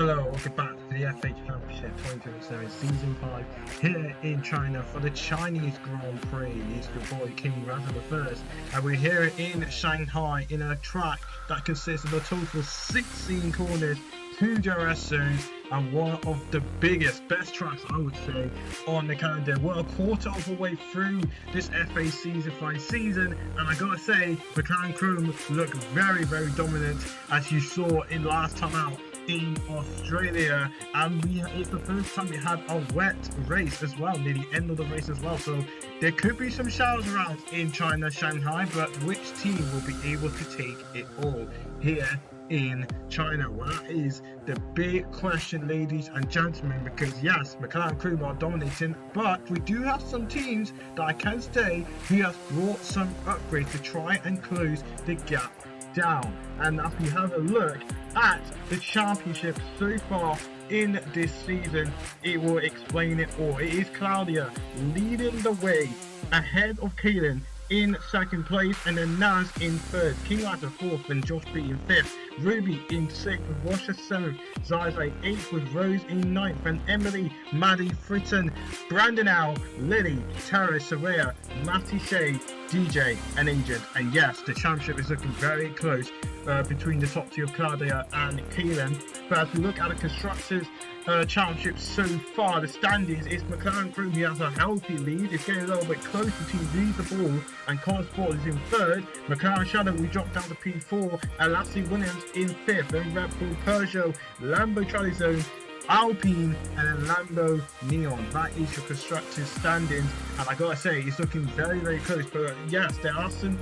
Hello, welcome back to the FA Championship 2027 Season 5 here in China for the Chinese Grand Prix. It's your boy King Raza the First, and we're here in Shanghai in a track that consists of a total of 16 corners, 2 DRS zones, and one of the best tracks I would say on the calendar. We're a quarter of the way through this FA Season 5 season, and I gotta say, McLaren Chrome look very dominant, as you saw in last time out in Australia, and it's the first time we had a wet race as well, near the end of the race as well, so there could be some showers around in China, Shanghai, but which team will be able to take it all here in China? Well, that is the big question, ladies and gentlemen, because yes, McLaren Crew are dominating, but we do have some teams that I can say who have brought some upgrades to try and close the gap down. And as we have a look at the championship so far in this season, it will explain it all. It is Claudia leading the way ahead of Kaylin in second place, and then Naz in third, King Latter fourth, and Josh B in fifth, Ruby in sixth, with Washer seventh, Zaizai eighth, with Rose in ninth, and Emily, Maddie, Fritton, Brandon Al, Lily, Tara, Saraya, Matty Shea, DJ, and Agent. And yes, the championship is looking very close between the top two of Claudia and Kaylin. But as we look at the constructors championship so far, the standings is McLaren Crew, who has a healthy lead. It's getting a little bit close between Visa Ball and Motorsport is in third. McLaren Shadow, we dropped down to P4, and Lassie Williams in fifth. Then Red Bull, Peugeot, Lambo Charlie Zone, Alpine, and then Lambo Neon. That is your constructors standings, and I gotta say, it's looking very close. But yes, there are some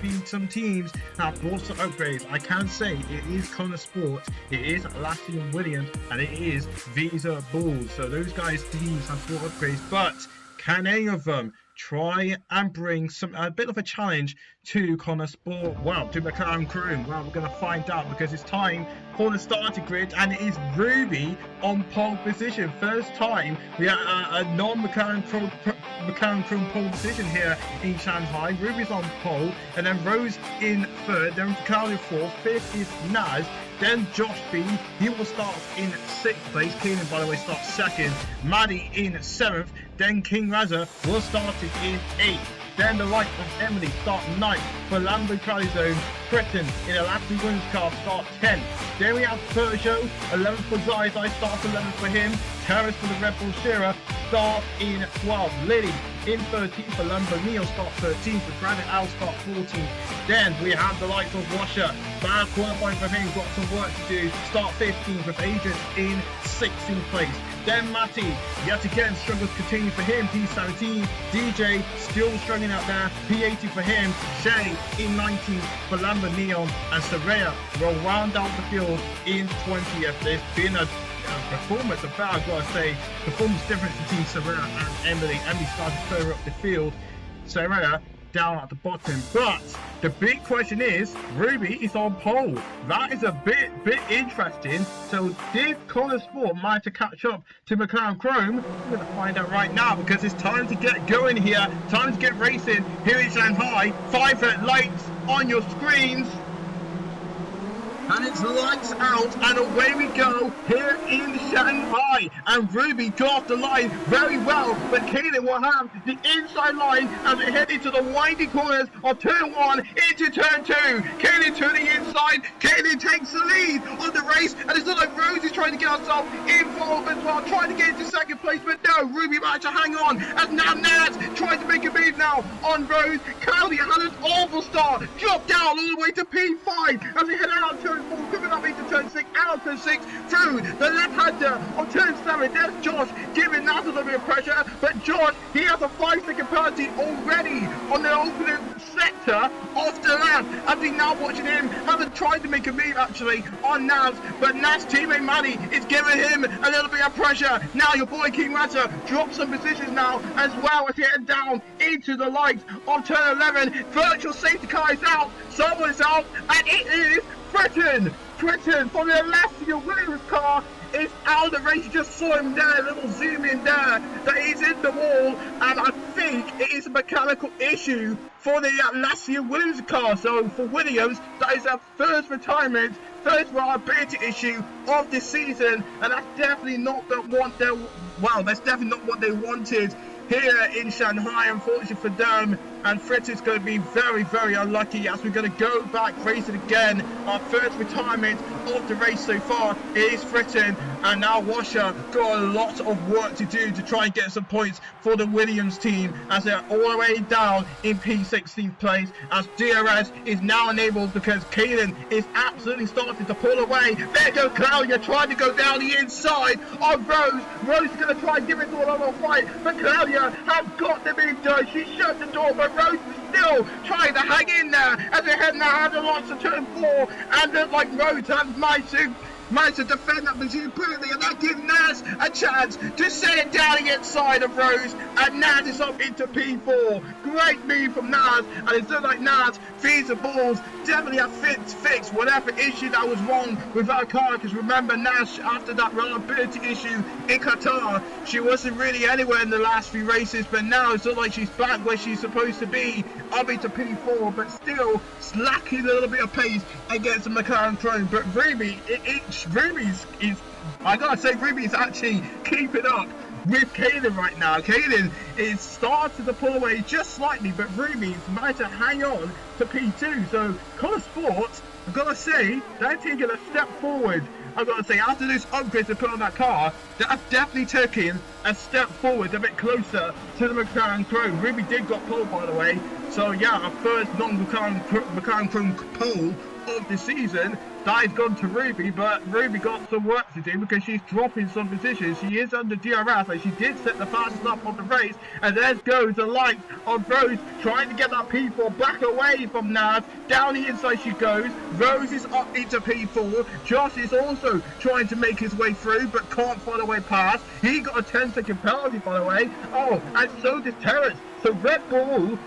teams that have brought some upgrades. I can say it is Connor Sport, it is Lassie and Williams, and it is Visa Balls. So those guys' teams have brought upgrades, but can any of them try and bring a bit of a challenge to Connor Sport? Well, to McLaren Crew? Well, we're going to find out, because it's time for the starting grid, and it is Ruby on pole position. First time we have a non-McLaren Crew pole position here in Shanghai. Ruby's on pole, and then Rose in third, then Claudia fourth, fifth is Naz, then Josh B, he will start in sixth place. Keenan, by the way, starts second. Maddie in seventh. Then King Raza will start it in eighth. Then the likes of Emily start ninth for Lambo Charlie Zone. Britain in a Lassie Williams car start 10th. Then we have Peugeot, 11th for Zaizai, starts 11th for him. Terrace for the Red Bull Shearer start in 12th. Lily in 13th for Lambo Neo start 13th. For Granite Al start 14th. Then we have the likes of Washer. Bad qualifying for him, got some work to do. Start 15th with Agent in 16th place. Then Matty, yet again, struggles continue for him, P17. DJ, still struggling out there, P80 for him. Shay in 19th for Lambert Neon, and Saraya will round out the field in 20th. There's been a performance, I've got to say, performance difference between Saraya and Emily. Emily started further up the field, Saraya down at the bottom. But the big question is, Ruby is on pole. That is a bit interesting. So did Connor Sport manage to catch up to McLaren Chrome? We're going to find out right now, because it's time to get going here. Time to get racing here in Shanghai. 5 red lights on your screens. And it's lights out, and away we go here in Shanghai. And Ruby got off the line very well, but Kaylin will have the inside line as we head into the winding corners of turn 1 into turn 2. Kaylin turning inside. Kaylin takes the lead on the race, and it's not like Rose is trying to get herself involved as well, trying to get into second place, but no, Ruby managed to hang on as now Naz trying to make a move now on Rose. Claudia had an awful start, dropped down all the way to P5 as we head out of turn 4, coming up into turn 6, out of turn 6, through the left-hander of turn 7. There's Josh giving that a little bit of pressure, but Josh, he has a 5-second penalty already on the opening sector of the lap, as we now watching him hasn't tried to make a move actually on Naz, but Naz's teammate Maddie is giving him a little bit of pressure. Now your boy King Ratter drops some positions now as well as he heads down into the lights of turn 11. Virtual safety car is out, someone is out, and it is Britain from the Lassie Williams car is out of the race. You just saw him there, a little zoom in there, that he's in the wall, and I think it is a mechanical issue for the Lassie Williams car. So for Williams, that is their first retirement first reliability issue of this season, and that's definitely not that's definitely not what they wanted here in Shanghai, unfortunately for them. And Fritz is going to be very, very unlucky as we're going to go back racing again. Our first retirement of the race so far is Fritton, and now Washer got a lot of work to do to try and get some points for the Williams team as they're all the way down in P16th place, as DRS is now enabled because Kaden is absolutely starting to pull away. There goes Claudia trying to go down the inside of Rose. Rose is going to try and give it all on a fight, but Claudia has got the big done. She shut the door, but Rose is still trying to hang in there as they head now out of lots of turn 4, and look like Rose has managed to defend that position brilliantly, and that gives Naz a chance to set it down the inside of Rose, and Naz is up into P4. Great move from Naz, and it looks like Naz feeds the balls, definitely have fixed whatever issue that was wrong with her car, because remember Naz, after that reliability issue in Qatar, she wasn't really anywhere in the last few races, but now it's not like she's back where she's supposed to be, up into P4, but still slacking a little bit of pace against the McLaren Chrome. But Ruby, I gotta say, Ruby is actually keeping up with Kaden right now. Kaden is starting to pull away just slightly, but Ruby's managed to hang on to P2. So, Colour Sport, I've gotta say, they're taking a step forward. I've got to say, after those upgrades they put on that car, that's definitely taking a step forward, a bit closer to the McLaren Chrome. Ruby did got pole, by the way. So yeah, our first non-McLaren Chrome pole of the season. That has gone to Ruby, but Ruby got some work to do because she's dropping some positions. She is under DRS, and she did set the fastest up on the race. And there goes the light of Rose trying to get that P4 back away from Naz. Down the inside she goes. Rose is up into P4. Josh is also trying to make his way through, but can't find a way past. He got a 10-second penalty, by the way. Oh, and so did Terrence. So Red Bull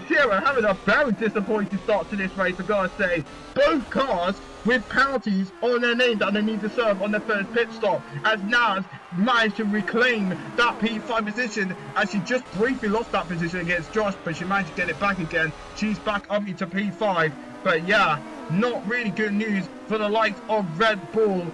Shearer having a very disappointing start to this race, I gotta say. Both cars with penalties on their name that they need to serve on their first pit stop, as Naz managed to reclaim that P5 position, as she just briefly lost that position against Josh, but she managed to get it back again. She's back up into P5, but yeah, not really good news for the likes of Red Bull.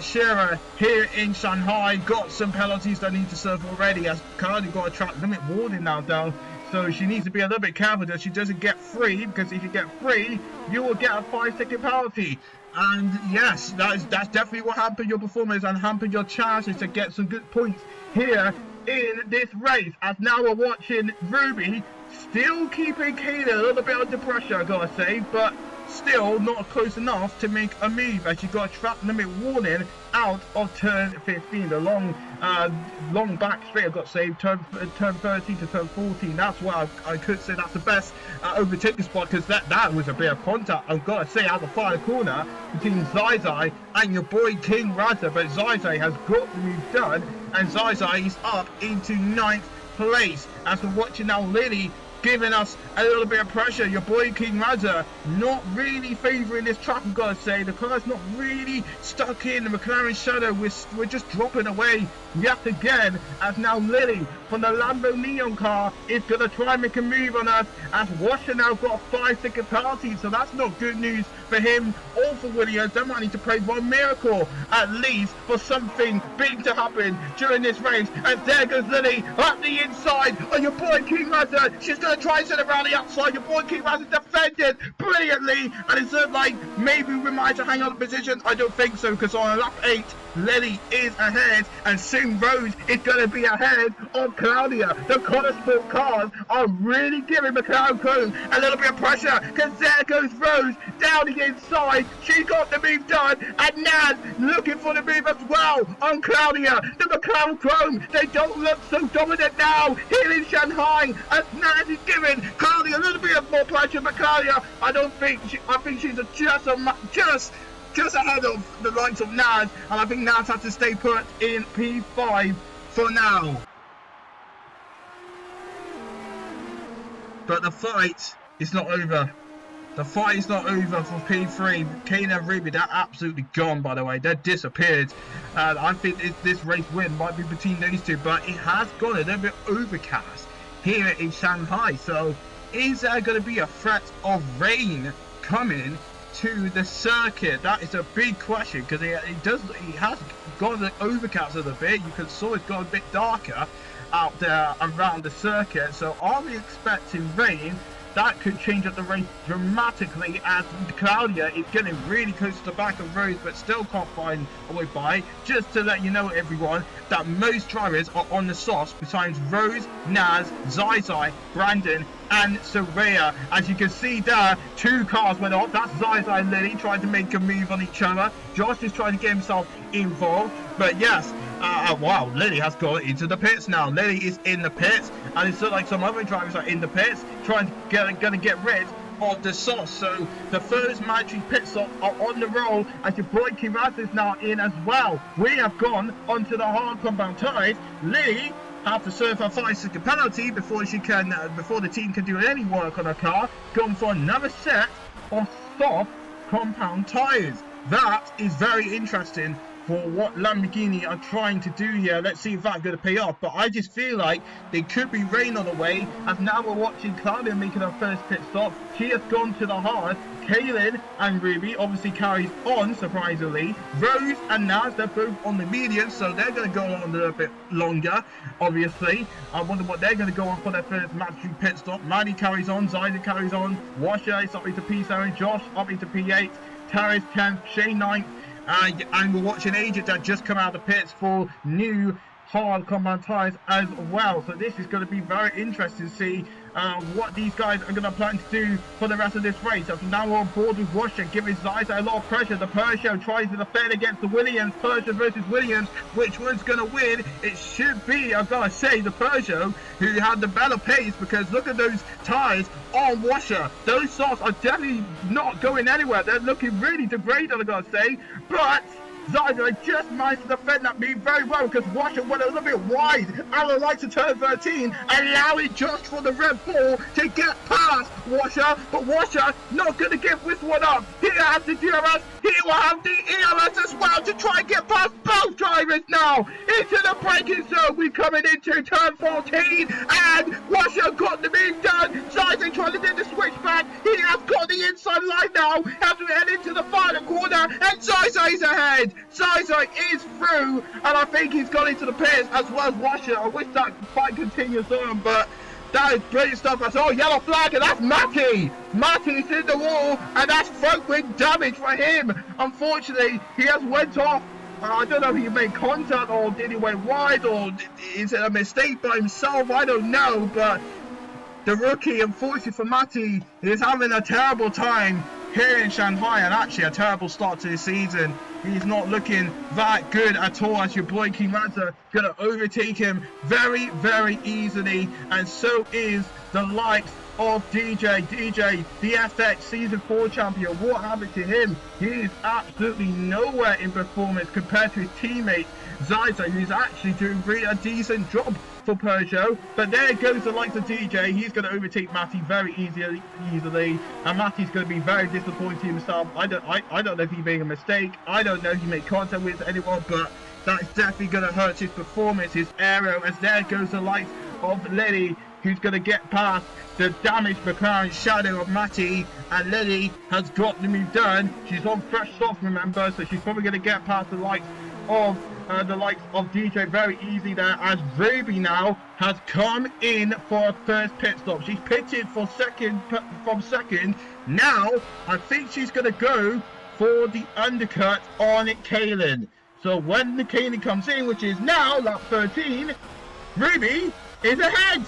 Shearer here in Shanghai got some penalties that need to serve already, as Cardi got a track limit warning now down, so she needs to be a little bit careful that she doesn't get free, because if you get free you will get a 5-second penalty. And yes, that's definitely what hampered your performance and hampered your chances to get some good points here in this race, as now we're watching Ruby still keeping Kaden a little bit under pressure, I gotta say, but still not close enough to make a move, as you got a track limit warning out of turn 15, the long back straight I've got saved, turn 13 to turn 14. That's what I could say that's the best overtaking spot, because that was a bit of contact, I've got to say, out the far corner between Zai and your boy King Raza, but Zai has got the move done, and Zai is up into 9th place. As we're watching now, Lily giving us a little bit of pressure. Your boy King Raza not really favouring this track, I've got to say. The car's not really stuck in the McLaren shadow. We're just dropping away yet again, as now Lily from the Lambo Neon car is going to try and make a move on us, as Washer now got a 5-second penalty, so that's not good news for him or for Williams. They might need to pray one miracle at least for something big to happen during this race. And there goes Lily up the inside on your boy King Raza. She's going to try and set around the outside. Your boy King Raza defended brilliantly, and it's like maybe we might have to hang on the position. I don't think so, because on lap 8 Lily is ahead, and soon Rose is going to be ahead of Claudia. The Motorsport cars are really giving McLaren Chrome a little bit of pressure, because there goes Rose down the inside. She got the move done, and Naz looking for the move as well on Claudia. The McLaren Chrome, they don't look so dominant now here in Shanghai, as Naz is giving Claudia a little bit of more pressure. But Claudia, I think she's just ahead of the likes of Naz, and I think Naz has to stay put in P5 for now. But the fight is not over. The fight is not over for P3. Kane and Ruby, they're absolutely gone, by the way. They're disappeared. I think this race win might be between those two, but it has gone a little bit overcast here in Shanghai. So is there going to be a threat of rain coming into the circuit? That is a big question, because he has got the overcast a little bit. You can saw it's got a bit darker out there around the circuit. So are we expecting rain? That could change up the race dramatically, as Claudia is getting really close to the back of Rose, but still can't find a way by. Just to let you know, everyone, that most drivers are on the softs besides Rose, Naz, Zai, Brandon and Soraya. As you can see there, 2 cars went off. That's Zai and Lily trying to make a move on each other. Josh is trying to get himself involved. But yes, wow, Lily has gone into the pits now. Lily is in the pits, and it's like some other drivers are in the pits trying to get rid of the sauce. So the first mandatory pit stop are on the roll, as your boy Kiraz is now in as well. We have gone onto the hard compound tyres. Lily have to serve a 5-second penalty before the team can do any work on her car. Going for another set of soft compound tyres. That is very interesting for what Lamborghini are trying to do here. Let's see if that's going to pay off. But I just feel like there could be rain on the way, as now we're watching Claudia making her first pit stop. She has gone to the hard. Kaylin and Ruby obviously carries on, surprisingly. Rose and Naz, they're both on the medium, so they're going to go on a little bit longer, obviously. I wonder what they're going to go on for their first mandatory pit stop. Maddie carries on, Zyda carries on, Washer is up into P7, Josh up into P8, Terrace 10th, Shane 9th, and we're watching Agent that just come out of the pits for new hard compound tyres as well. So this is going to be very interesting to see what these guys are going to plan to do for the rest of this race. So from now on board with Washer, giving Zai a lot of pressure. The Peugeot tries to defend against the Williams. Peugeot versus Williams. Which one's going to win? It should be, I've got to say, the Peugeot, who had the better pace, because look at those tyres on Washer. Those softs are definitely not going anywhere. They're looking really degraded, I've got to say. But Zai just managed to defend that move very well, because Washer went a little bit wide out of lights of turn 13, allowing just for the Red Bull to get past Washer. But Washer not going to give this one up. He has the DRS, he will have the ELS as well to try and get past both drivers now into the braking zone. We're coming into turn 14, and Washer got the move done. Zai trying to do the switchback. He has got the inside line now as we head into the final corner, and Zai's ahead. Zai is through, and I think he's gone into the pits as well as Washer. I wish that fight continues on, but that is brilliant stuff. That's all yellow flag, and that's Matty. Matty's in the wall, and that's front wing damage for him. Unfortunately, he has went off. I don't know if he made contact, or did he went wide, or is it a mistake by himself? I don't know, but the rookie, unfortunately for Matty, is having a terrible time here in Shanghai, and actually a terrible start to the season. He's not looking that good at all, as your boy King Raza gonna overtake him very, very easily, and so is the likes of DJ, the FX Season 4 champion. What happened to him? He is absolutely nowhere in performance compared to his teammate Zai, who's actually doing really a decent job for Peugeot. But there goes the likes of DJ. He's going to overtake Matty very easily, and Matty's going to be very disappointed himself. I don't know if he made a mistake. I don't know if he made contact with anyone, but that is definitely going to hurt his performance, his aero, as there goes the likes of Lily, who's going to get past the damaged McLaren shadow of Matty, and Lily has got the move done. She's on fresh soft, remember, so she's probably going to get past the likes of DJ very easy there, as Ruby now has come in for a first pit stop. She's pitted for second. Now I think she's going to go for the undercut on Kaylin. So when the Kaylin comes in, which is now lap 13, Ruby is ahead.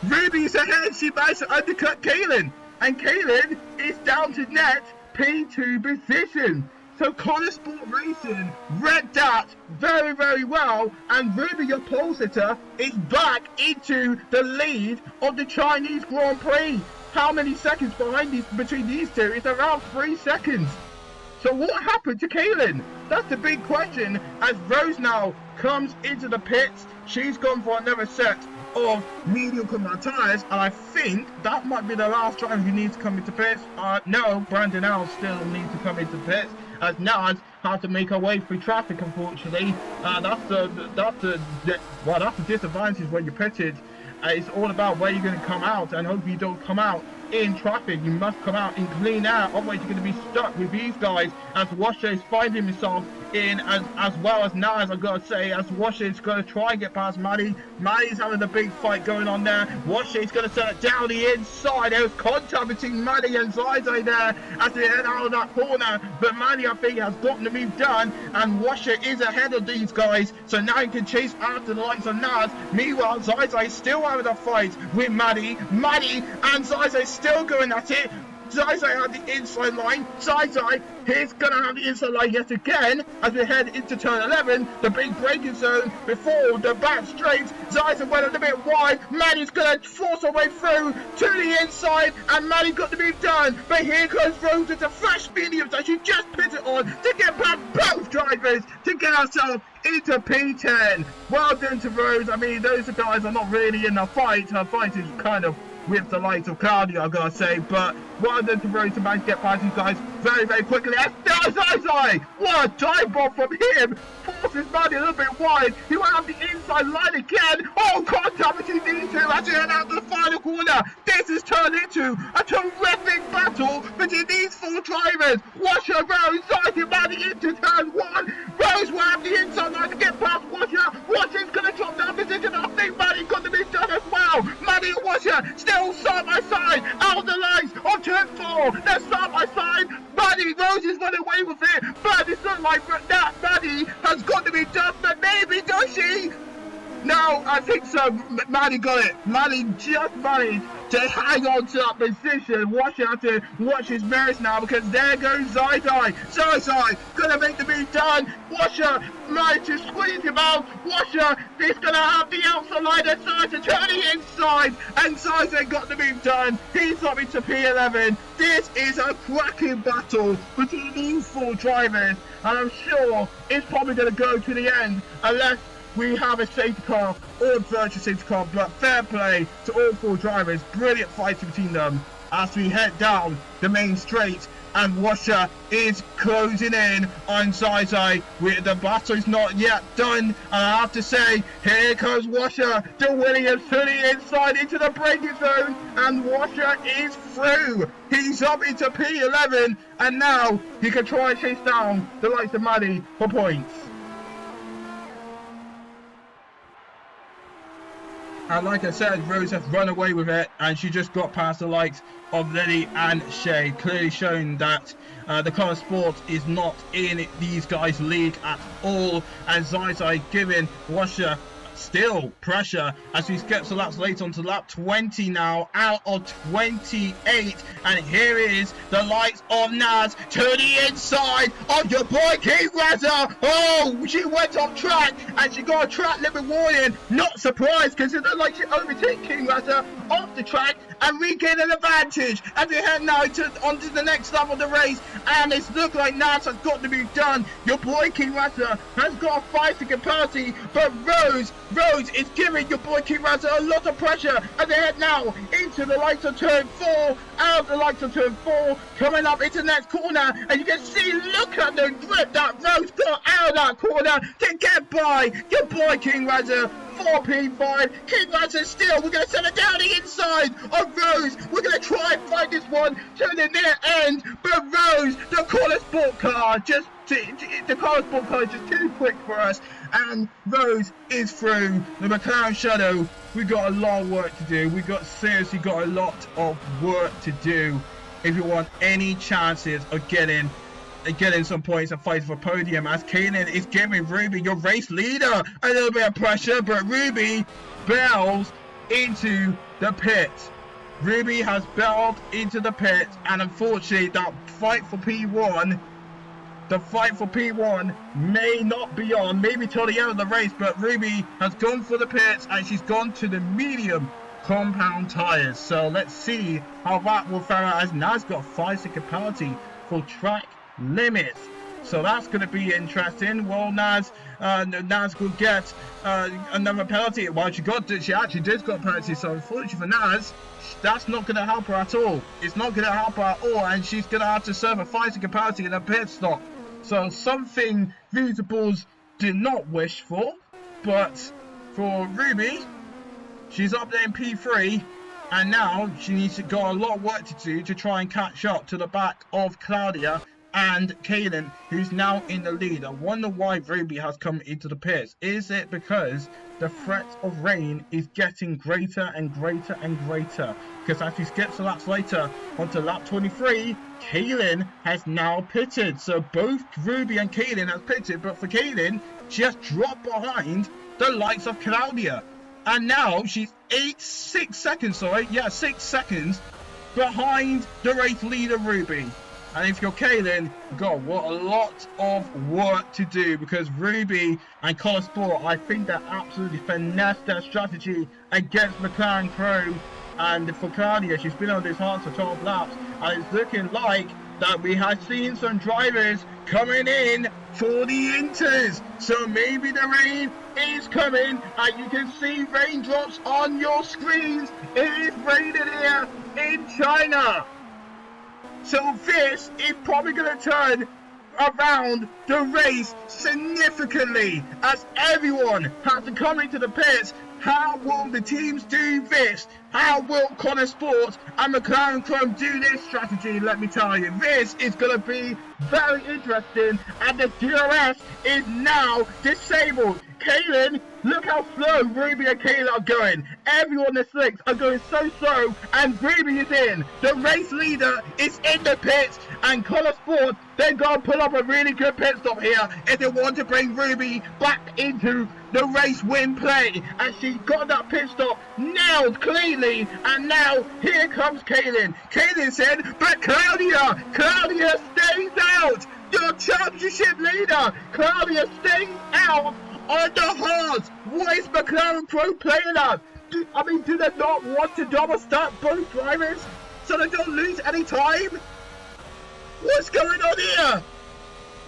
Ruby's ahead. She managed to undercut Kaylin, and Kaylin is down to net P2 position. So Motorsport Racing read that very, very well, and Ruby, your pole sitter, is back into the lead of the Chinese Grand Prix. How many seconds between these two? It's around 3 seconds. So what happened to Kaylin? That's the big question, as Rose now comes into the pits. She's gone for another set of medium compound tyres, and I think that might be the last driver who needs to come into pits. No, Brandon L still needs to come into pits, as Naz has to make her way through traffic, unfortunately. That's the disadvantage when you're pitted. It's all about where you're going to come out, and hope you don't come out in traffic. You must come out in clean air, otherwise you're going to be stuck with these guys, as Washer is finding himself in, as well as Naz, I've got to say, as Washer is going to try and get past Maddie. Maddie's having a big fight going on there. Washer is going to send it down the inside. There was contact between Maddie and Zai there as they head out of that corner, but Maddie, I think, has gotten the move done, and Washer is ahead of these guys, so now he can chase after the likes of Naz. Meanwhile, Zai is still having a fight with Maddie and Zai still going at it. Zai on the inside line. Zai he's gonna have the inside line yet again as we head into turn 11, the big braking zone before the back straight. Zai went a little bit wide. Maddie's gonna force her way through to the inside, and Maddie got the move done. But here goes Rose into fresh mediums that she just put it on to get past both drivers to get herself into P10. Well done to Rose. I mean, those guys are not really in a fight. Her fight is kind of with the likes of Claudia, I gotta say, but well done to Rose to manage to get past these guys very, very quickly. Zai! What a dive bomb from him! Forces Maddie a little bit wide. He went up the inside line again. Oh, contact between these two as he head out to the final corner. This has turned into a terrific battle between these four drivers. Washer, Rose, Zai, Maddie into turn 1. Rose will have the inside line to get past Washer. Washer's gonna drop down position. I think Maddie got the move done as well. Maddie and Washer still side by side out of the lights on turn 4. They're side by side. Maddie, Rose is running away with it, but it's not like that. Maddie has got to be done, but maybe does she? No, I think so. Maddie got it. Maddie just managed to hang on to that position. Washer have to watch his merits now, because there goes Zai. Zai gonna make the move done. Washer managed to squeeze him out. Washer is gonna have the outside line. Zai to turn the inside, and Zai got the move done. He's up into P11. This is a cracking battle between these four drivers, and I'm sure it's probably gonna go to the end unless we have a safety car or a virtual safety car. But fair play to all four drivers. Brilliant fighting between them as we head down the main straight, and Washer is closing in on Zai. The battle is not yet done, and I have to say, here comes Washer to Williams to the inside into the braking zone, and Washer is through. He's up into P11, and now he can try and chase down the likes of Maddie for points. And like I said, Rose has run away with it, and she just got past the likes of Lily and Shay, clearly showing that the car sport is not in these guys' league at all. And Zai giving Washer still pressure as he skips the laps late onto lap 20 now, out of 28. And here is the likes of Naz to the inside of your boy King Razza. Oh, she went off track and she got a track limit warning. Not surprised, because it looked like she overtook King Razza off the track and regained an advantage as we head now onto the next lap of the race. And it's looked like Naz has got to be done. Your boy King Razza has got a fighting penalty, but Rose is giving your boy King Razza a lot of pressure as they head now into the lights of turn 4, out of the lights of turn 4, coming up into the next corner, and you can see, look at the grip that Rose got out of that corner to get by your boy King Razza. 4P5, King Razza still, we're going to send it down the inside of Rose. We're going to try and fight this one to the near end, but Rose, the corner sport car, the car sport car is just too quick for us, and Rose is through. The McLaren Shadow, we've got a lot of work to do. We've seriously got a lot of work to do if we want any chances of getting some points and fighting for podium, as Kanan is giving Ruby, your race leader, a little bit of pressure, but Ruby bails into the pit. Ruby has bailed into the pit, and unfortunately that fight for P1 may not be on, maybe till the end of the race, but Ruby has gone for the pits and she's gone to the medium compound tires. So let's see how that will fare out, as Naz got 5-second penalty for track limits. So that's going to be interesting. Well, Naz could get another penalty. Well, she actually did got a penalty. So unfortunately for Naz, that's not going to help her at all. It's not going to help her at all, and she's going to have to serve a 5-second penalty in a pit stop. So something these bulls did not wish for. But for Ruby, she's up there in P3, And now she needs to got a lot of work to do to try and catch up to the back of Claudia and Kaylin, who's now in the lead. I wonder why Ruby has come into the pits. Is it because the threat of rain is getting greater and greater and greater? Because as we skip some laps later onto lap 23, Kaylin has now pitted. So both Ruby and Kaylin have pitted, but for Kaylin, she has dropped behind the likes of Claudia. And now she's 6 seconds behind the race leader Ruby. And if you're Kaylin, God, what a lot of work to do, because Ruby and Motorsport, I think they absolutely finessed their strategy against McLaren Chrome. And for Claudia, she's been on this hard for 12 laps, and it's looking like that we have seen some drivers coming in for the Inters. So maybe the rain is coming, and you can see raindrops on your screens. It is raining here in China. So this is probably going to turn around the race significantly, as everyone has to come into the pits. How will the teams do this? How will Motorsport and McLaren Chrome do this strategy? Let me tell you, this is going to be very interesting, and the DRS is now disabled. Kaylin, look how slow Ruby and Kaylin are going. Everyone in the slicks are going so slow, and Ruby is in. The race leader is in the pits, and Motorsport, they've got to pull up a really good pit stop here if they want to bring Ruby back into the race win play. And she got that pit stop nailed cleanly, and now here comes Kaylin. Kaylin said, but Claudia stays out. Your championship leader, Claudia stays out on the hards. What is McLaren Pro playing at? Do they not want to double stack both drivers so they don't lose any time? What's going on here?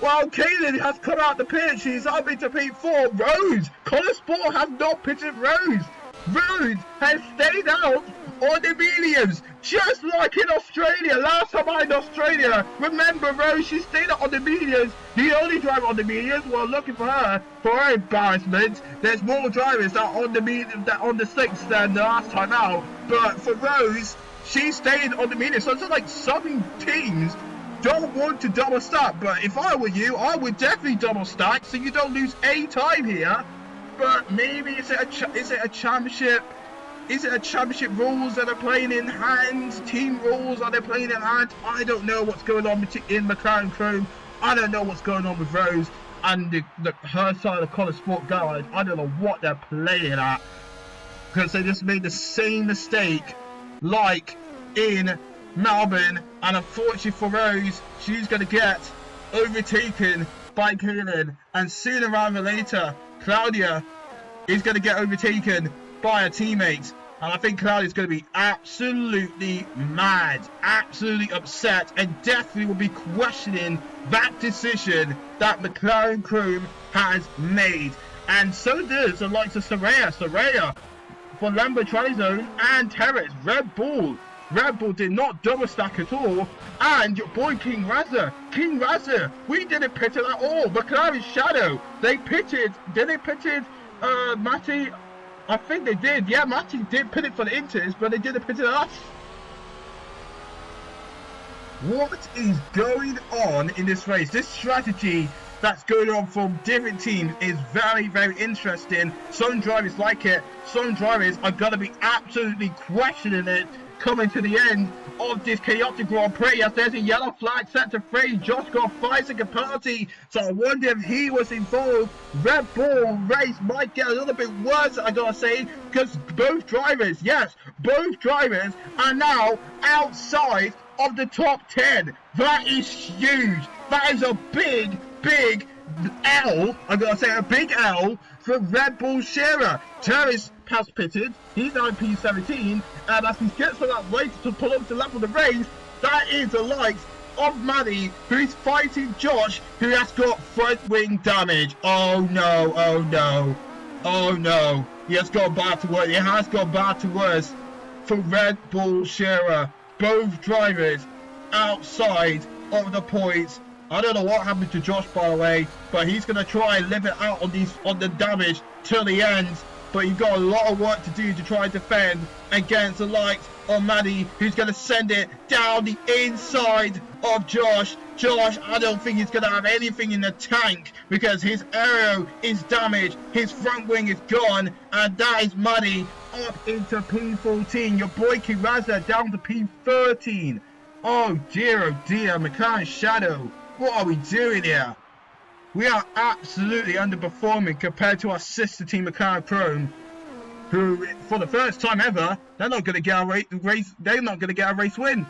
Well, Kaylin has come out the pit. She's up into P4. Rose, Motorsport has not pitted Rose. Rose has stayed out on the mediums, just like in Australia. Last time I in Australia, remember Rose, she stayed out on the mediums. The only driver on the mediums. Well, looking for her embarrassment. There's more drivers that are on the mediums, that on the slicks than the last time out. But for Rose, she stayed on the mediums. So it's like some teams don't want to double stack, but if I were you, I would definitely double stack so you don't lose any time here. But maybe is it a championship? Is it a championship rules that are playing in hand? Team rules, are they playing in hand? I don't know what's going on in McLaren Chrome. I don't know what's going on with Rose and her side of the Motorsport garage. I don't know what they're playing at, because they just made the same mistake like in Melbourne, and unfortunately for Rose, she's going to get overtaken by Kaylin, and sooner rather than later, Claudia is going to get overtaken by her teammates, and I think Claudia's going to be absolutely mad, absolutely upset, and definitely will be questioning that decision that McLaren Chrome has made. And so does the likes of Soraya for Lambo Trizone and Terrace. Red Bull did not double stack at all, and your boy King Razza, we didn't pit it at all. McLaren Shadow, they pitted, Matty? I think they did, yeah, Matty did pit it for the Inters, but they didn't pit it at us. What is going on in this race? This strategy that's going on from different teams is very, very interesting. Some drivers like it, some drivers are going to be absolutely questioning it coming to the end of this chaotic Grand Prix, as there's a yellow flag set to free. Josh got 5-second penalty, so I wonder if he was involved. Red Bull race might get a little bit worse, I gotta say, because both drivers are now outside of the top 10. That is huge. That is a big L, I gotta say, a big L for Red Bull Shearer. Terrace has pitted, he's now in P17, and as he gets on that race to pull up to the lap of the race, that is the likes of Maddie, who is fighting Josh, who has got front wing damage. Oh no, he has gone bad to worse, for Red Bull Shearer. Both drivers outside of the points. I don't know what happened to Josh, by the way, but he's going to try and live it out on the damage till the end. but you've got a lot of work to do to try and defend against the likes of Maddie, who's going to send it down the inside of Josh. Josh, I don't think he's going to have anything in the tank because his aero is damaged, his front wing is gone, and that is Maddie up into P14. Your boy Kiraza down to P13. Oh dear, McLaren Shadow, what are we doing here? We are absolutely underperforming compared to our sister team McLaren Chrome, who, for the first time ever, they're not going to get a race. They're not going to get a race win.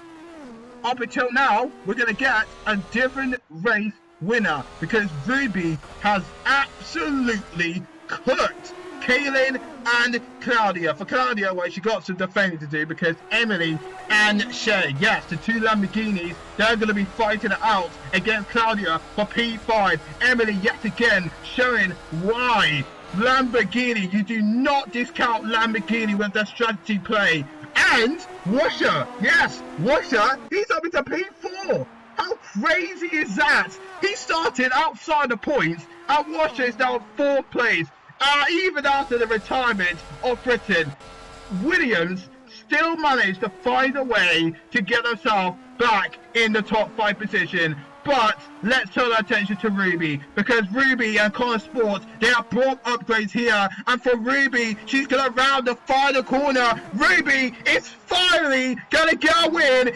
Up until now, we're going to get a different race winner because Ruby has absolutely cooked Kaylin and Claudia. For Claudia, well, she got some defending to do because Emily and Shay, yes, the two Lamborghinis, they're going to be fighting it out against Claudia for P5. Emily, yet again, showing why Lamborghini, you do not discount Lamborghini with their strategy play. And Washer, yes, Washer, he's up into P4. How crazy is that? He started outside the points, and Washer is now 4th place. Even after the retirement of Britain, Williams still managed to find a way to get himself back in the top 5 position. But let's turn our attention to Ruby, because Ruby and Motorsport, they have brought upgrades here, and for Ruby, she's going to round the final corner. Ruby is finally going to get a win in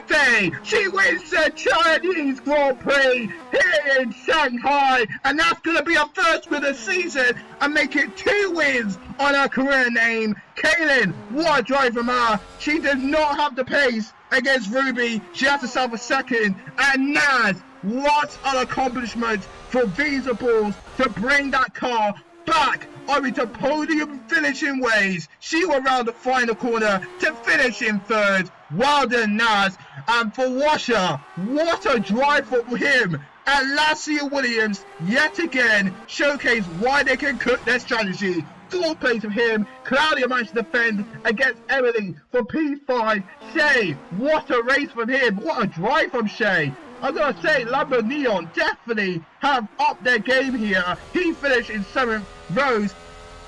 FA. She wins the Chinese Grand Prix here in Shanghai, and that's going to be her first win of the season and make it 2 wins on her career name. Kaylin, what a drive from her. She does not have the pace against Ruby. She has herself a second. And Naz, what an accomplishment for Visa Balls to bring that car back onto podium finishing ways. She will round the final corner to finish in 3rd. Well done, Naz. And for Washer, what a drive for him. And Lassie Williams yet again showcase why they can cook their strategy. 4th place of him. Claudia managed to defend against Emily for P5. Shay, what a race from him. What a drive from Shay. I'm going to say Lambo Neon definitely have upped their game here. He finished in 7th. Rose,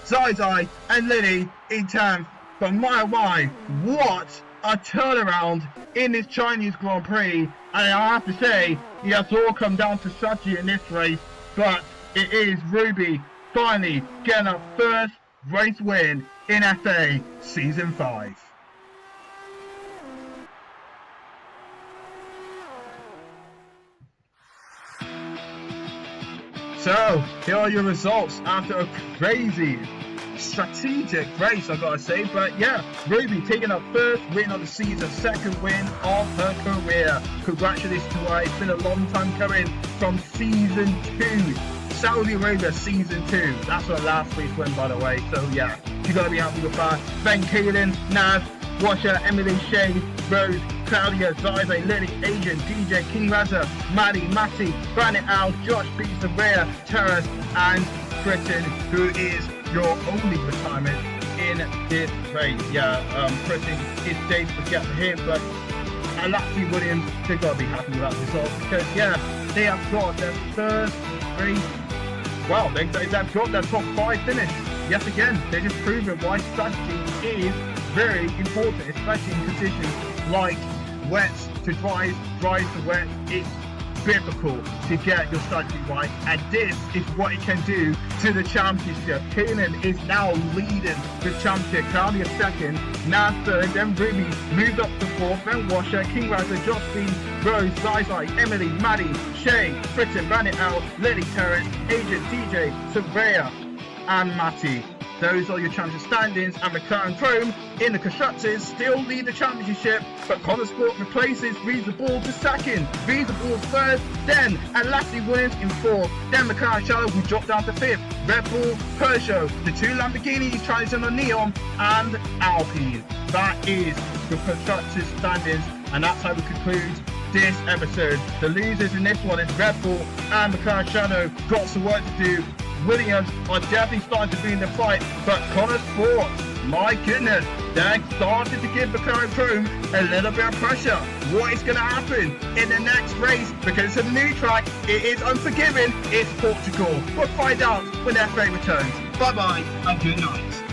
Zai and Lily in 10th. But my, what a turnaround in this Chinese Grand Prix. And I have to say, it has all come down to strategy in this race. But it is Ruby finally getting her first race win in FA Season 5. So, here are your results after a crazy strategic race, I gotta say. But yeah, Ruby taking her first win of the season, 2nd win of her career. Congratulations to her. It's been a long time coming from Season 2. Saudi Arabia Season 2. That's her last race win, by the way. So yeah, you gotta be happy with that. Then Kaylin, Naz, Washer, Emily, Shay, Rose, Claudia, Zai, Lily, Agent, DJ, King Raza, Maddie, Matty, Brandon Al, Josh, B, Sabria, Terrace, and Britain, who is your only retirement in this race. Yeah, Britain is days to get for him, but Lassie Williams, they gotta be happy with that result because yeah, they have got their first race. Well, they've got their top 5 finish. Yet again, they're just proving why strategy is very important, especially in conditions like wets to dries to wet. It's difficult to get your strategy right, and this is what it can do to the championship. Kaylin is now leading the championship. Claudia 2nd, Naz 3rd, then Ruby moved up to 4th, then Washer, King Raza, Josh B, Rose, Zai, Emily, Maddie, Shay, Britain, Brandon L, Lily, Terrence, Agent, DJ, Sabrea, and Matty. Those are your championship standings, and McLaren Chrome in the constructors still lead the championship, but Motorsport replaces Visa Balls to 2nd, Visa Balls 3rd, then Lassie Williams in 4th, then McLaren Shadow who dropped down to 5th, Red Bull, Peugeot, the 2 Lamborghinis, Chinese and Neon, and Alpine. That is the constructors standings, and that's how we conclude this episode. The losers in this one is Red Bull and McLaren Shadow. Got some work to do. Williams are definitely starting to be in the fight, but Motorsport My goodness, they're starting to give McLaren Crew a little bit of pressure. What is going to happen in the next race? Because it's a new track, it is unforgiving, it's Portugal. We'll find out when FA returns. Bye bye and good night.